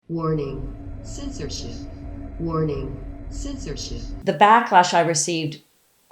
Warning, censorship. Warning, censorship. The backlash I received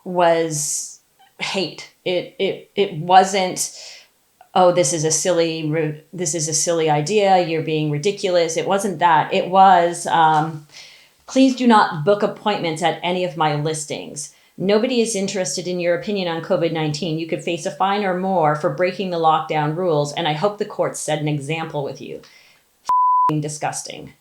was hate. It wasn't, oh, this is a silly idea, you're being ridiculous. It wasn't that. It was, please do not book appointments at any of my listings. Nobody is interested in your opinion on COVID-19. You could face a fine or more for breaking the lockdown rules, and I hope the courts set an example with you. Disgusting.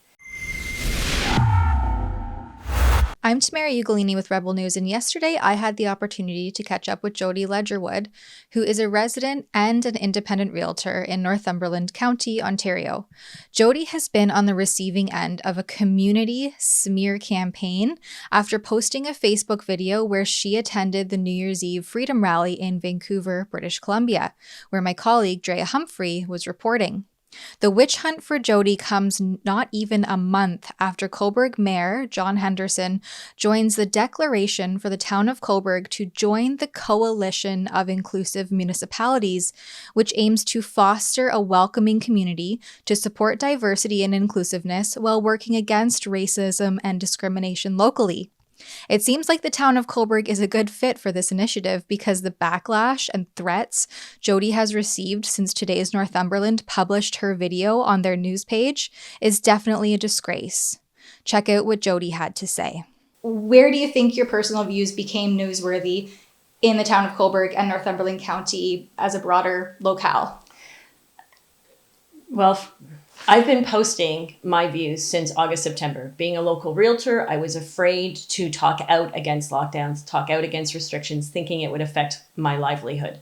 I'm Tamara Ugolini with Rebel News, and yesterday I had the opportunity to catch up with Jody Ledgerwood, who is a resident and an independent realtor in Northumberland County, Ontario. Jody has been on the receiving end of a community smear campaign after posting a Facebook video where she attended the New Year's Eve Freedom Rally in Vancouver, British Columbia, where my colleague Drea Humphrey was reporting. The witch hunt for Jody comes not even a month after Cobourg Mayor John Henderson joins the declaration for the town of Cobourg to join the Coalition of Inclusive Municipalities, which aims to foster a welcoming community to support diversity and inclusiveness while working against racism and discrimination locally. It seems like the town of Cobourg is a good fit for this initiative because the backlash and threats Jody has received since today's Northumberland published her video on their news page is definitely a disgrace. Check out what Jody had to say. Where do you think your personal views became newsworthy in the town of Cobourg and Northumberland County as a broader locale? Well, I've been posting my views since August, September. Being a local realtor, I was afraid to talk out against lockdowns, talk out against restrictions, thinking it would affect my livelihood.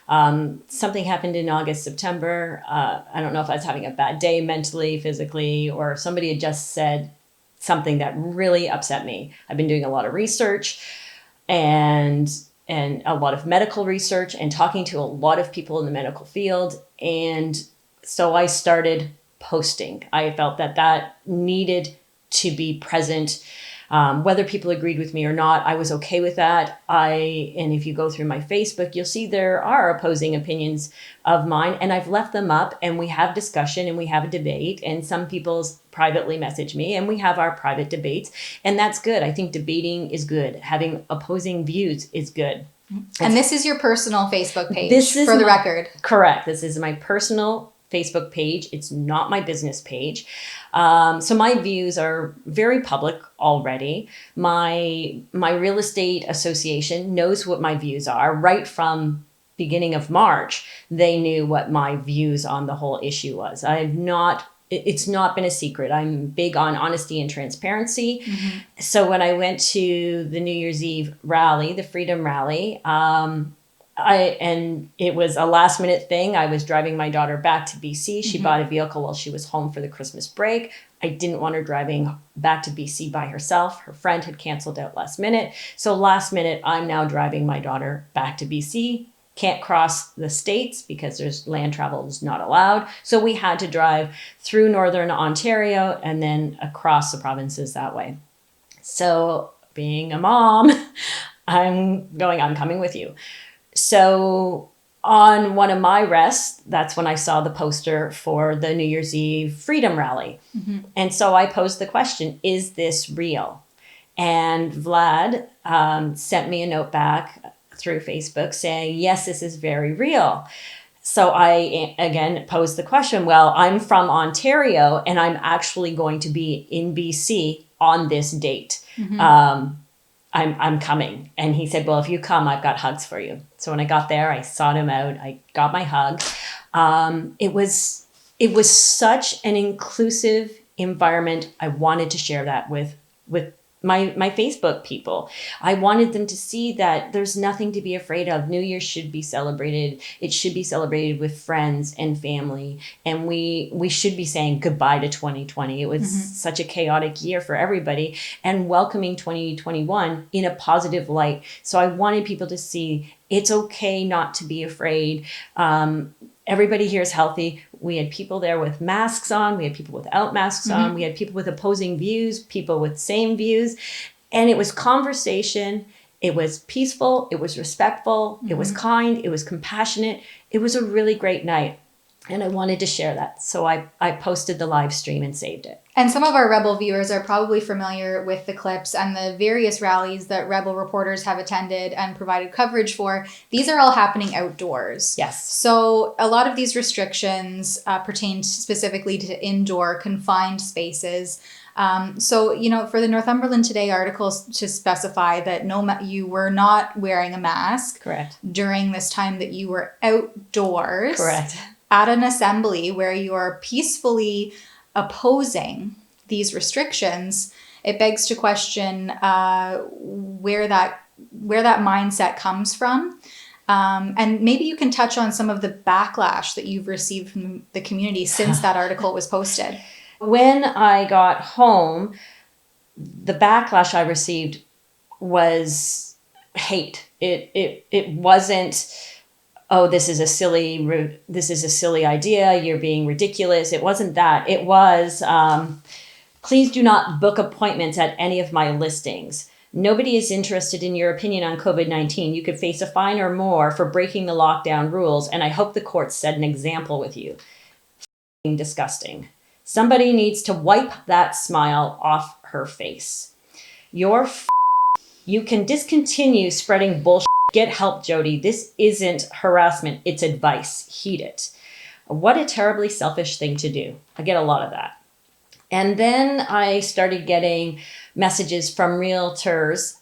Something happened in August, September. I don't know if I was having a bad day mentally, physically, or somebody had just said something that really upset me. I've been doing a lot of research and a lot of medical research and talking to a lot of people in the medical field. And so I started posting. I felt that needed to be present. Whether people agreed with me or not, I was okay with that. And if you go through my Facebook, you'll see there are opposing opinions of mine, and I've left them up, and we have discussion and we have a debate, and some people privately message me and we have our private debates, and that's good. I think debating is good. Having opposing views is good. And this is your personal Facebook page, for the record. Correct. This is my personal Facebook page. It's not my business page. So my views are very public already. My real estate association knows what my views are. Right from beginning of March, they knew what my views on the whole issue was. It's not been a secret. I'm big on honesty and transparency. Mm-hmm. So when I went to the New Year's Eve rally, the Freedom Rally, and it was a last minute thing. I was driving my daughter back to BC. She bought a vehicle while she was home for the Christmas break. I didn't want her driving back to BC by herself. Her friend had canceled out last minute. So last minute, I'm now driving my daughter back to BC. Can't cross the states because there's land travel is not allowed. So we had to drive through Northern Ontario and then across the provinces that way. So being a mom, I'm coming with you. So on one of my rests, that's when I saw the poster for the New Year's Eve Freedom Rally. Mm-hmm. And so I posed the question, is this real? And Vlad sent me a note back through Facebook saying, yes, this is very real. So I, again, posed the question, well, I'm from Ontario and I'm actually going to be in BC on this date. Mm-hmm. I'm coming. And he said, well, if you come, I've got hugs for you. So when I got there, I sought him out. I got my hug. It was such an inclusive environment. I wanted to share that with my Facebook people. I wanted them to see that there's nothing to be afraid of. New Year should be celebrated. It should be celebrated with friends and family. And we should be saying goodbye to 2020. It was such a chaotic year for everybody, and welcoming 2021 in a positive light. So I wanted people to see it's okay not to be afraid. Everybody here is healthy. We had people there with masks on. We had people without masks on. We had people with opposing views, people with same views. And it was conversation. It was peaceful. It was respectful. It was kind. It was compassionate. It was a really great night. And I wanted to share that. So I posted the live stream and saved it. And some of our Rebel viewers are probably familiar with the clips and the various rallies that Rebel reporters have attended and provided coverage for. These are all happening outdoors. Yes. So a lot of these restrictions pertain specifically to indoor confined spaces. So, for the Northumberland Today articles to specify that you were not wearing a mask. Correct. During this time that you were outdoors. Correct. At an assembly where you are peacefully opposing these restrictions, it begs to question where that mindset comes from. And maybe you can touch on some of the backlash that you've received from the community since that article was posted. When I got home, the backlash I received was hate. It wasn't, oh, this is a silly idea, you're being ridiculous. It wasn't that. It was, please do not book appointments at any of my listings. Nobody is interested in your opinion on COVID-19. You could face a fine or more for breaking the lockdown rules, and I hope the courts set an example with you. Disgusting. Somebody needs to wipe that smile off her face. You can discontinue spreading bullshit. Get help, Jody. This isn't harassment. It's advice. Heed it. What a terribly selfish thing to do. I get a lot of that. And then I started getting messages from realtors,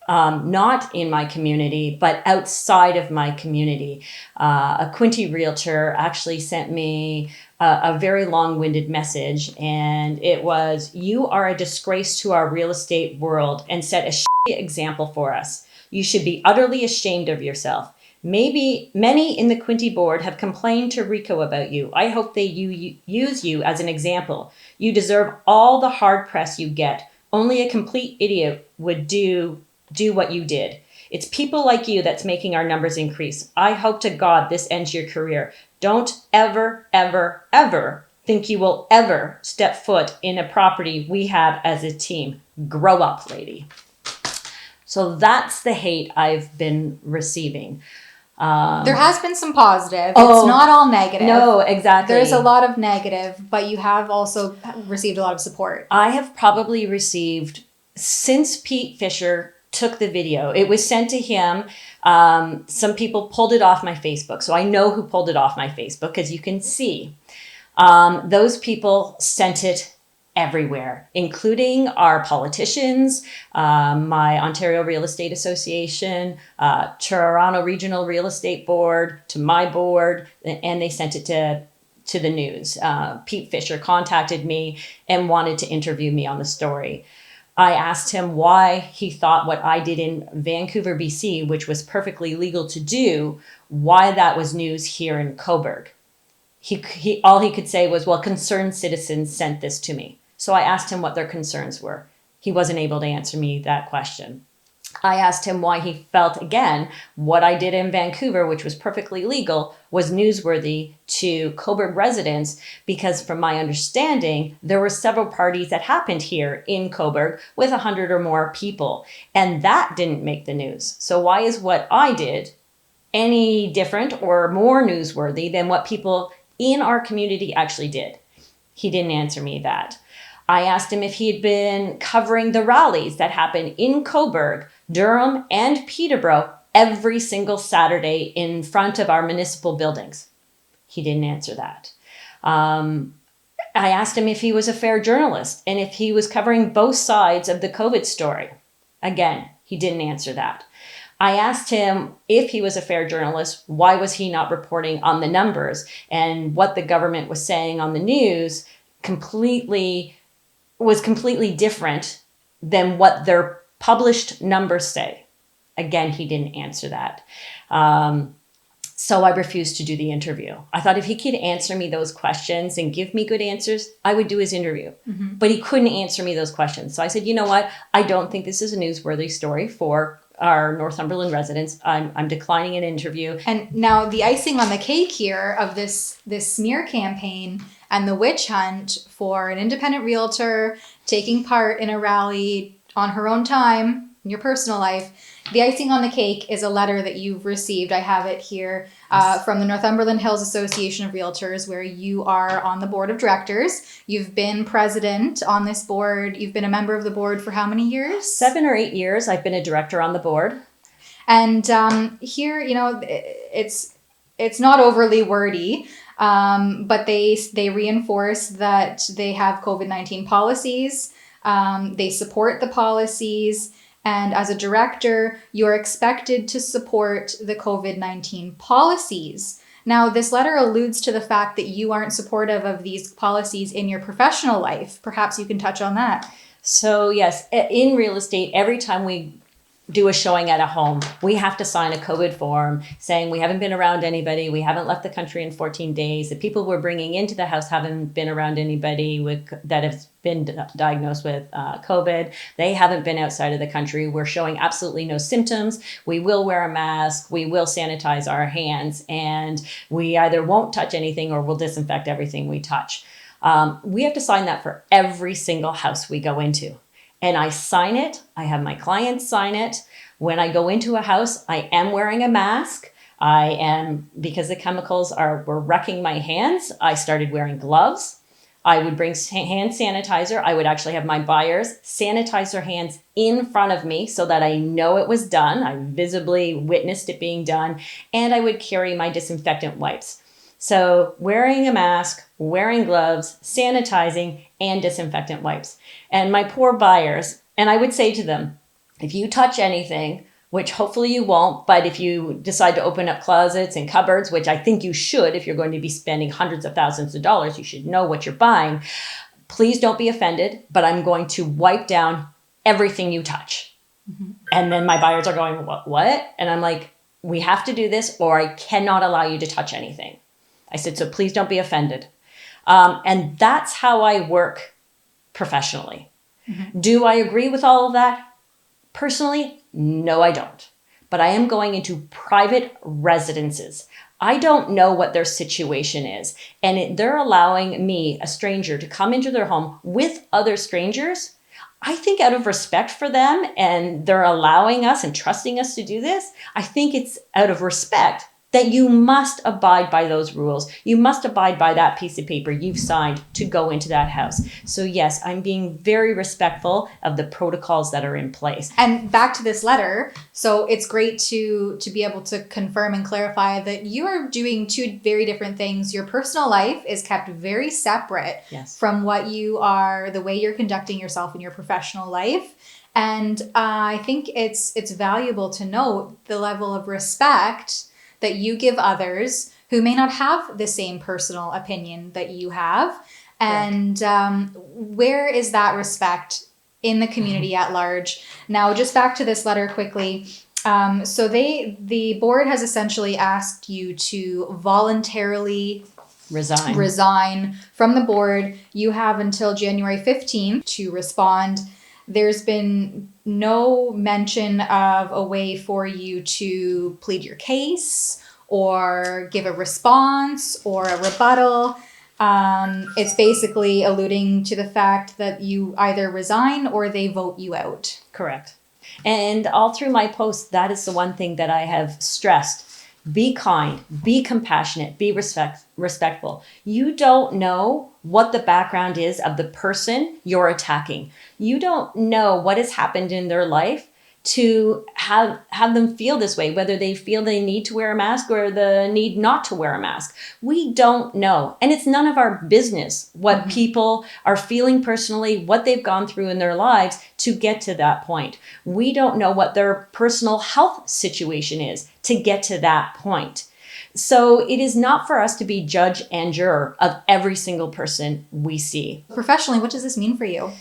not in my community, but outside of my community. A Quinte realtor actually sent me a very long-winded message, and it was, you are a disgrace to our real estate world and set a shitty example for us. You should be utterly ashamed of yourself. Maybe many in the Quinte board have complained to Rico about you. I hope they use you as an example. You deserve all the hard press you get. Only a complete idiot would do what you did. It's people like you that's making our numbers increase. I hope to God this ends your career. Don't ever, ever, ever think you will ever step foot in a property we have as a team. Grow up, lady. So that's the hate I've been receiving. There has been some positive. Oh, it's not all negative. No, exactly. There's a lot of negative, but you have also received a lot of support. I have probably received, since Pete Fisher took the video, it was sent to him. Some people pulled it off my Facebook. So I know who pulled it off my Facebook because you can see. Those people sent it everywhere, including our politicians, my Ontario Real Estate Association, Toronto Regional Real Estate Board, to my board, and they sent it to the news. Pete Fisher contacted me and wanted to interview me on the story. I asked him why he thought what I did in Vancouver, BC, which was perfectly legal to do, why that was news here in Cobourg. He all he could say was, well, concerned citizens sent this to me. So I asked him what their concerns were. He wasn't able to answer me that question. I asked him why he felt, again, what I did in Vancouver, which was perfectly legal, was newsworthy to Cobourg residents, because from my understanding, there were several parties that happened here in Cobourg with 100 or more people, and that didn't make the news. So why is what I did any different or more newsworthy than what people in our community actually did? He didn't answer me that. I asked him if he had been covering the rallies that happen in Cobourg, Durham, and Peterborough every single Saturday in front of our municipal buildings. He didn't answer that. I asked him if he was a fair journalist and if he was covering both sides of the COVID story. Again, he didn't answer that. I asked him if he was a fair journalist, why was he not reporting on the numbers and what the government was saying on the news was completely different than what their published numbers say. Again, he didn't answer that. So I refused to do the interview. I thought if he could answer me those questions and give me good answers, I would do his interview. Mm-hmm. But he couldn't answer me those questions. So I said, you know what? I don't think this is a newsworthy story for our Northumberland residents. I'm declining an interview. And now the icing on the cake here of this smear campaign and the witch hunt for an independent realtor taking part in a rally on her own time in your personal life The icing on the cake is a letter that you've received. I have it here from the Northumberland Hills Association of Realtors, where you are on the board of directors. You've been president on this board. You've been a member of the board for how many years? 7 or 8 years. I've been a director on the board. And here, it's not overly wordy, but they reinforce that they have COVID-19 policies. They support the policies. And as a director, you're expected to support the COVID-19 policies. Now, this letter alludes to the fact that you aren't supportive of these policies in your professional life. Perhaps you can touch on that. So yes, in real estate, every time we do a showing at a home, we have to sign a COVID form saying we haven't been around anybody, we haven't left the country in 14 days, the people we're bringing into the house haven't been around anybody that has been diagnosed with COVID, they haven't been outside of the country, we're showing absolutely no symptoms, we will wear a mask, we will sanitize our hands, and we either won't touch anything or we'll disinfect everything we touch. We have to sign that for every single house we go into. And I sign it. I have my clients sign it. When I go into a house, I am wearing a mask. Because the chemicals were wrecking my hands, I started wearing gloves. I would bring hand sanitizer. I would actually have my buyers sanitize their hands in front of me so that I know it was done. I visibly witnessed it being done. And I would carry my disinfectant wipes. So wearing a mask, wearing gloves, sanitizing, and disinfectant wipes. And my poor buyers, and I would say to them, if you touch anything, which hopefully you won't, but if you decide to open up closets and cupboards, which I think you should, if you're going to be spending hundreds of thousands of dollars, you should know what you're buying. Please don't be offended, but I'm going to wipe down everything you touch. Mm-hmm. And then my buyers are going, what? And I'm like, we have to do this or I cannot allow you to touch anything. I said, so please don't be offended. And that's how I work professionally. Mm-hmm. Do I agree with all of that? Personally, no, I don't. But I am going into private residences. I don't know what their situation is. And they're allowing me, a stranger, to come into their home with other strangers. I think out of respect for them, and they're allowing us and trusting us to do this, I think it's out of respect that you must abide by those rules. You must abide by that piece of paper you've signed to go into that house. So yes, I'm being very respectful of the protocols that are in place. And back to this letter, so it's great to be able to confirm and clarify that you are doing two very different things. Your personal life is kept very separate from what you are, the way you're conducting yourself in your professional life. And I think it's valuable to note the level of respect that you give others who may not have the same personal opinion that you have. And where is that respect in the community at large? Now, just back to this letter quickly. So the board has essentially asked you to voluntarily resign from the board. You have until January 15th to respond. There's been no mention of a way for you to plead your case or give a response or a rebuttal. It's basically alluding to the fact that you either resign or they vote you out. Correct. And all through my posts, that is the one thing that I have stressed. Be kind, be compassionate, be respectful. You don't know what the background is of the person you're attacking. You don't know what has happened in their life to have them feel this way, whether they feel they need to wear a mask or the need not to wear a mask. We don't know. And it's none of our business what people are feeling personally, what they've gone through in their lives to get to that point. We don't know what their personal health situation is to get to that point. So it is not for us to be judge and juror of every single person we see. Professionally, what does this mean for you?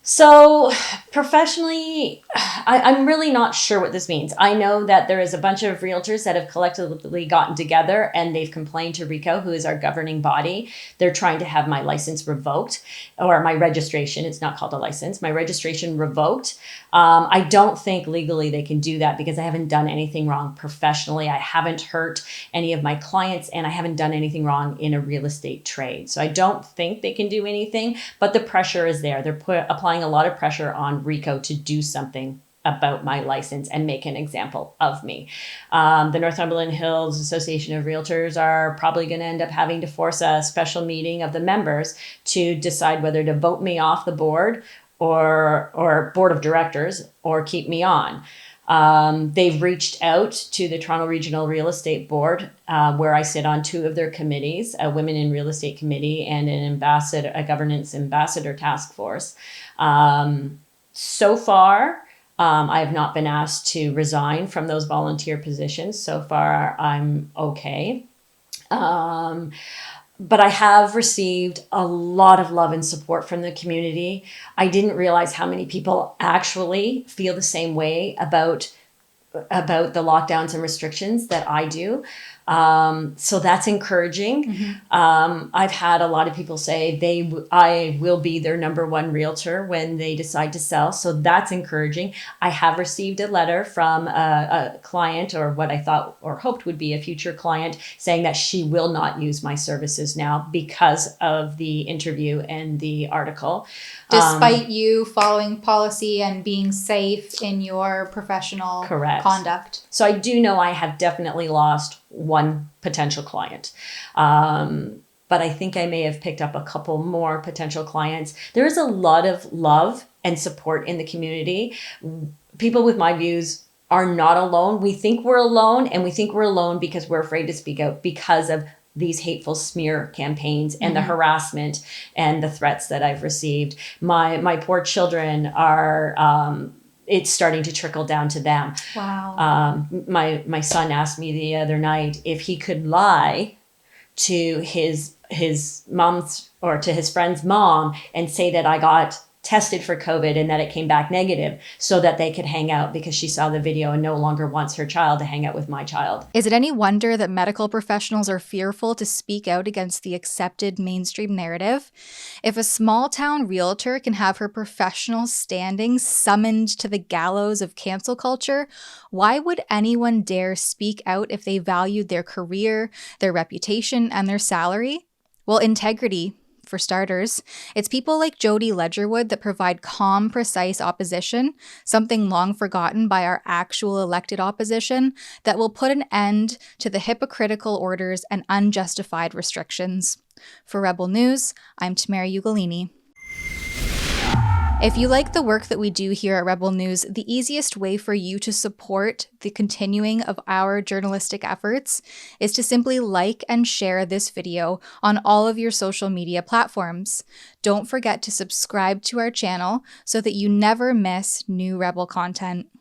So professionally, I'm really not sure what this means. I know that there is a bunch of realtors that have collectively gotten together and they've complained to RICO, who is our governing body. They're trying to have my license revoked, or my registration. It's not called a license. My registration revoked. I don't think legally they can do that because I haven't done anything wrong professionally. I haven't hurt any of my clients and I haven't done anything wrong in a real estate trade. So I don't think they can do anything, but the pressure is there. They're applying a lot of pressure on RICO to do something about my license and make an example of me. The Northumberland Hills Association of Realtors are probably going to end up having to force a special meeting of the members to decide whether to vote me off the board or board of directors or keep me on. They've reached out to the Toronto Regional Real Estate Board, where I sit on 2 of their committees, a Women in Real Estate Committee and a Governance Ambassador Task Force. So far, I have not been asked to resign from those volunteer positions. So far, I'm okay. But I have received a lot of love and support from the community. I didn't realize how many people actually feel the same way about the lockdowns and restrictions that I do. So that's encouraging. I've had a lot of people say I will be their number 1 realtor when they decide to sell. So that's encouraging. I have received a letter from a client, or what I thought or hoped would be a future client, saying that she will not use my services now because of the interview and the article. Despite you following policy and being safe in your professional conduct. So I do know I have definitely lost 1 potential client. But I think I may have picked up a couple more potential clients. There is a lot of love and support in the community. People with my views are not alone. We think we're alone, and we think we're alone because we're afraid to speak out because of these hateful smear campaigns and the harassment and the threats that I've received. My poor children are, it's starting to trickle down to them. Wow. My son asked me the other night if he could lie to his mom's or to his friend's mom and say that I got tested for COVID and that it came back negative so that they could hang out, because she saw the video and no longer wants her child to hang out with my child. Is it any wonder that medical professionals are fearful to speak out against the accepted mainstream narrative? If a small town realtor can have her professional standing summoned to the gallows of cancel culture, why would anyone dare speak out if they valued their career, their reputation, and their salary? Well, integrity. For starters, it's people like Jody Ledgerwood that provide calm, precise opposition, something long forgotten by our actual elected opposition, that will put an end to the hypocritical orders and unjustified restrictions. For Rebel News, I'm Tamara Ugolini. If you like the work that we do here at Rebel News, the easiest way for you to support the continuing of our journalistic efforts is to simply like and share this video on all of your social media platforms. Don't forget to subscribe to our channel so that you never miss new Rebel content.